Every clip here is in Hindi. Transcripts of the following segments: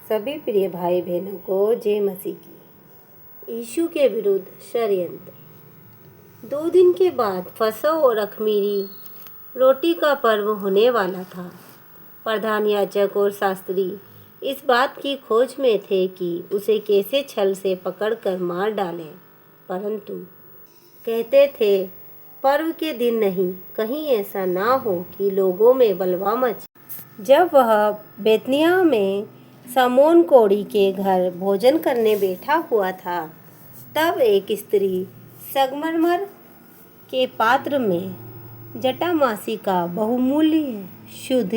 सभी प्रिय भाई बहनों को जय मसीह की। यीशु के विरुद्ध षड्यंत्र। 2 दिन के बाद फसह और अख़मीरी रोटी का पर्व होने वाला था। प्रधान याजक और शास्त्री इस बात की खोज में थे कि उसे कैसे छल से पकड़कर मार डालें, परंतु कहते थे, पर्व के दिन नहीं, कहीं ऐसा ना हो कि लोगों में बलवा मचे। जब वह बेतनिया में शमौन कोढ़ी के घर भोजन करने बैठा हुआ था, तब एक स्त्री संगमरमर के पात्र में जटामासी का बहुमूल्य शुद्ध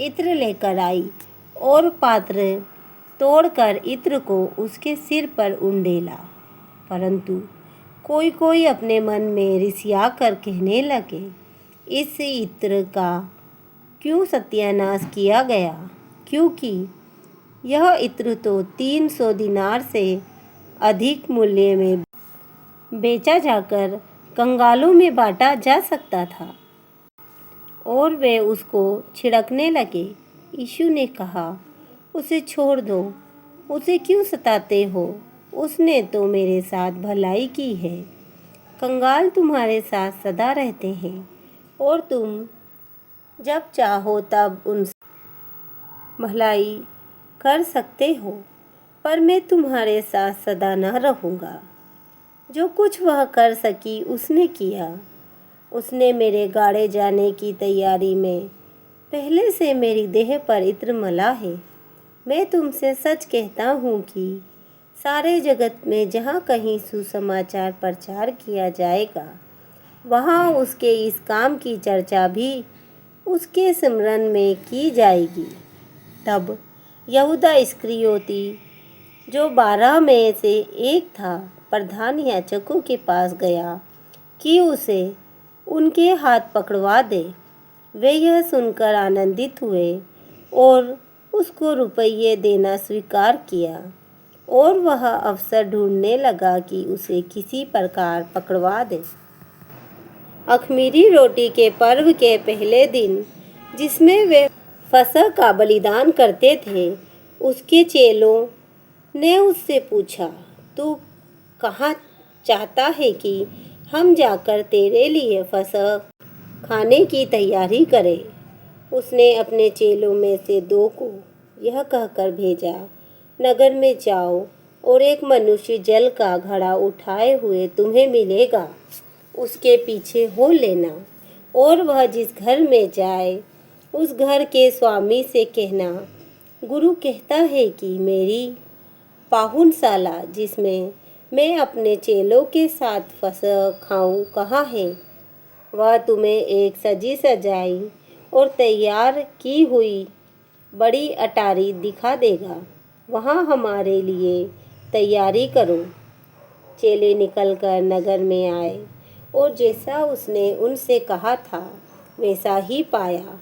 इत्र लेकर आई और पात्र तोड़कर इत्र को उसके सिर पर उंडेला। परंतु कोई कोई अपने मन में रिसिया कर कहने लगे, इस इत्र का क्यों सत्यानाश किया गया, क्योंकि यह इत्र तो 300 दिनार से अधिक मूल्य में बेचा जाकर कंगालों में बांटा जा सकता था। और वे उसको छिड़कने लगे। यीशु ने कहा, उसे छोड़ दो, उसे क्यों सताते हो? उसने तो मेरे साथ भलाई की है। कंगाल तुम्हारे साथ सदा रहते हैं और तुम जब चाहो तब उनसे भलाई कर सकते हो, पर मैं तुम्हारे साथ सदा न रहूँगा। जो कुछ वह कर सकी उसने किया। उसने मेरे गाड़े जाने की तैयारी में पहले से मेरी देह पर इत्र मला है। मैं तुमसे सच कहता हूँ कि सारे जगत में जहाँ कहीं सुसमाचार प्रचार किया जाएगा, वहाँ उसके इस काम की चर्चा भी उसके स्मरण में की जाएगी। तब यहूदा इस्करियोती, जो 12 में से एक था, प्रधान याजकों के पास गया कि उसे उनके हाथ पकड़वा दे। वे यह सुनकर आनंदित हुए और उसको रुपये देना स्वीकार किया, और वह अवसर ढूंढने लगा कि उसे किसी प्रकार पकड़वा दे। अख़मीरी रोटी के पर्व के पहले दिन, जिसमें वे फसह का बलिदान करते थे, उसके चेलों ने उससे पूछा, तू कहाँ चाहता है कि हम जाकर तेरे लिए फसह खाने की तैयारी करें? उसने अपने चेलों में से 2 को यह कहकर भेजा, नगर में जाओ और एक मनुष्य जल का घड़ा उठाए हुए तुम्हें मिलेगा, उसके पीछे हो लेना, और वह जिस घर में जाए उस घर के स्वामी से कहना, गुरु कहता है कि मेरी पाहुनशाला जिसमें मैं अपने चेलों के साथ फसह खाऊं कहाँ है? वह तुम्हें एक सजी सजाई और तैयार की हुई बड़ी अटारी दिखा देगा। वहाँ हमारे लिए तैयारी करो। चेले निकलकर नगर में आए और जैसा उसने उनसे कहा था वैसा ही पाया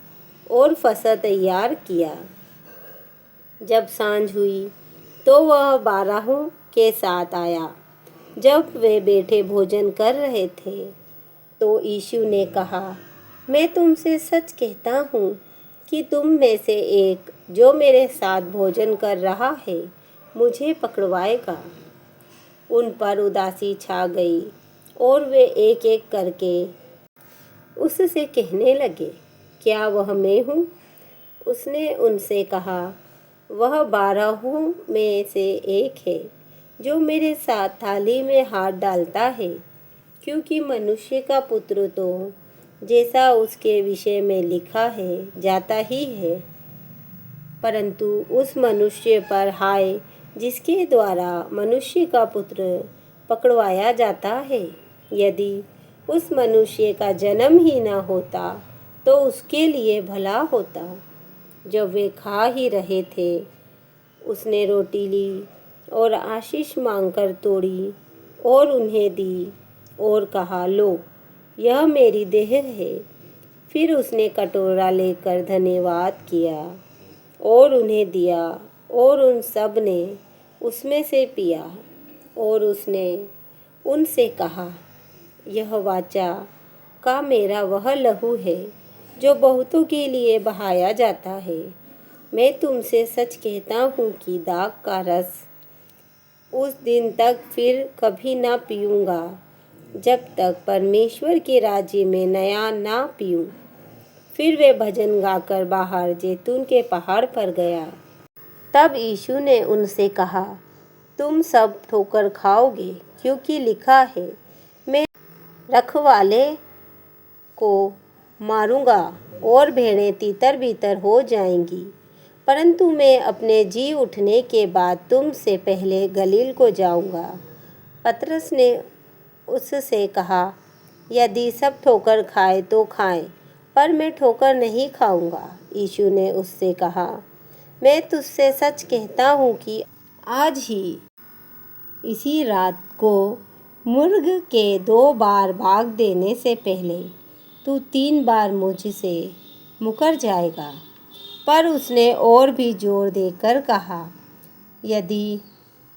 और फसह तैयार किया। जब सांझ हुई तो वह 12 के साथ आया। जब वे बैठे भोजन कर रहे थे, तो यीशु ने कहा, मैं तुमसे सच कहता हूँ कि तुम में से एक जो मेरे साथ भोजन कर रहा है, मुझे पकड़वाएगा। उन पर उदासी छा गई और वे एक एक करके उससे कहने लगे, क्या वह मैं हूँ? उसने उनसे कहा, वह 12 में से एक है जो मेरे साथ थाली में हाथ डालता है, क्योंकि मनुष्य का पुत्र तो जैसा उसके विषय में लिखा है जाता ही है, परंतु उस मनुष्य पर हाय जिसके द्वारा मनुष्य का पुत्र पकड़वाया जाता है। यदि उस मनुष्य का जन्म ही न होता तो उसके लिए भला होता। जब वे खा ही रहे थे, उसने रोटी ली और आशीष मांगकर तोड़ी और उन्हें दी और कहा, लो, यह मेरी देह है। फिर उसने कटोरा लेकर धन्यवाद किया और उन्हें दिया, और उन सब ने उसमें से पिया। और उसने उनसे कहा, यह वाचा का मेरा वह लहू है जो बहुतों के लिए बहाया जाता है। मैं तुमसे सच कहता हूँ कि दाख का रस उस दिन तक फिर कभी ना पीऊँगा जब तक परमेश्वर के राज्य में नया ना पीऊँ। फिर वे भजन गाकर बाहर जैतून के पहाड़ पर गया। तब यीशु ने उनसे कहा, तुम सब ठोकर खाओगे, क्योंकि लिखा है, मैं रखवाले को मारूंगा और भेड़ें तितर बितर हो जाएंगी। परंतु मैं अपने जी उठने के बाद तुमसे पहले गलील को जाऊंगा। पतरस ने उससे कहा, यदि सब ठोकर खाए तो खाएं, पर मैं ठोकर नहीं खाऊंगा। यीशु ने उससे कहा, मैं तुझसे सच कहता हूँ कि आज ही इसी रात को मुर्ग के 2 बार भाग देने से पहले तू 3 बार मुझसे मुकर जाएगा। पर उसने और भी जोर देकर कहा, यदि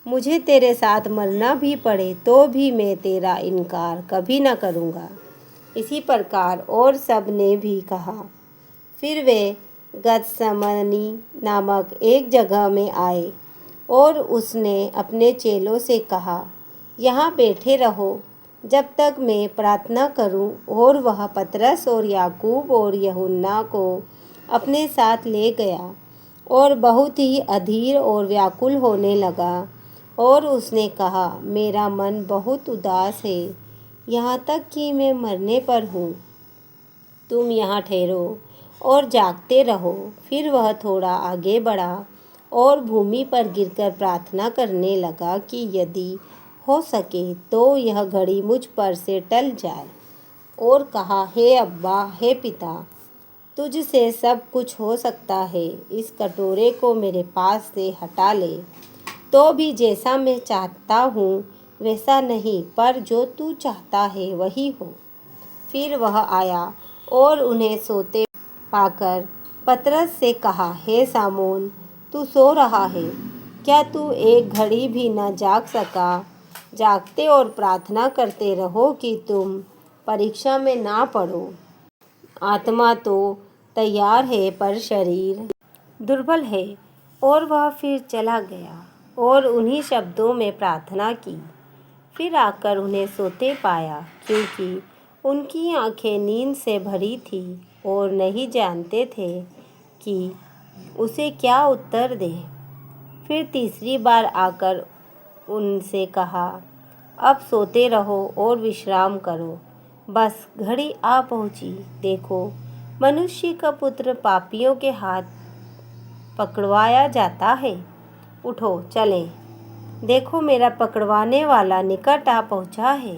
मुझे तेरे साथ मरना भी पड़े तो भी मैं तेरा इनकार कभी न करूँगा। इसी प्रकार और सब ने भी कहा। फिर वे गतसमनी नामक एक जगह में आए और उसने अपने चेलों से कहा, यहाँ बैठे रहो जब तक मैं प्रार्थना करूं। और वह पतरस और याकूब और यूहन्ना को अपने साथ ले गया और बहुत ही अधीर और व्याकुल होने लगा। और उसने कहा, मेरा मन बहुत उदास है, यहाँ तक कि मैं मरने पर हूँ। तुम यहाँ ठहरो और जागते रहो। फिर वह थोड़ा आगे बढ़ा और भूमि पर गिरकर प्रार्थना करने लगा कि यदि हो सके तो यह घड़ी मुझ पर से टल जाए। और कहा, हे अब्बा, हे पिता, तुझसे सब कुछ हो सकता है। इस कटोरे को मेरे पास से हटा ले, तो भी जैसा मैं चाहता हूँ वैसा नहीं, पर जो तू चाहता है वही हो। फिर वह आया और उन्हें सोते पाकर पतरस से कहा, हे सामोन, तू सो रहा है? क्या तू एक घड़ी भी न जाग सका? जागते और प्रार्थना करते रहो कि तुम परीक्षा में ना पड़ो। आत्मा तो तैयार है पर शरीर दुर्बल है। और वह फिर चला गया और उन्हीं शब्दों में प्रार्थना की। फिर आकर उन्हें सोते पाया, क्योंकि उनकी आंखें नींद से भरी थी और नहीं जानते थे कि उसे क्या उत्तर दें। फिर तीसरी बार आकर उनसे कहा, अब सोते रहो और विश्राम करो, बस घड़ी आ पहुंची। देखो, मनुष्य का पुत्र पापियों के हाथ पकड़वाया जाता है। उठो, चलें। देखो, मेरा पकड़वाने वाला निकट आ पहुंचा है।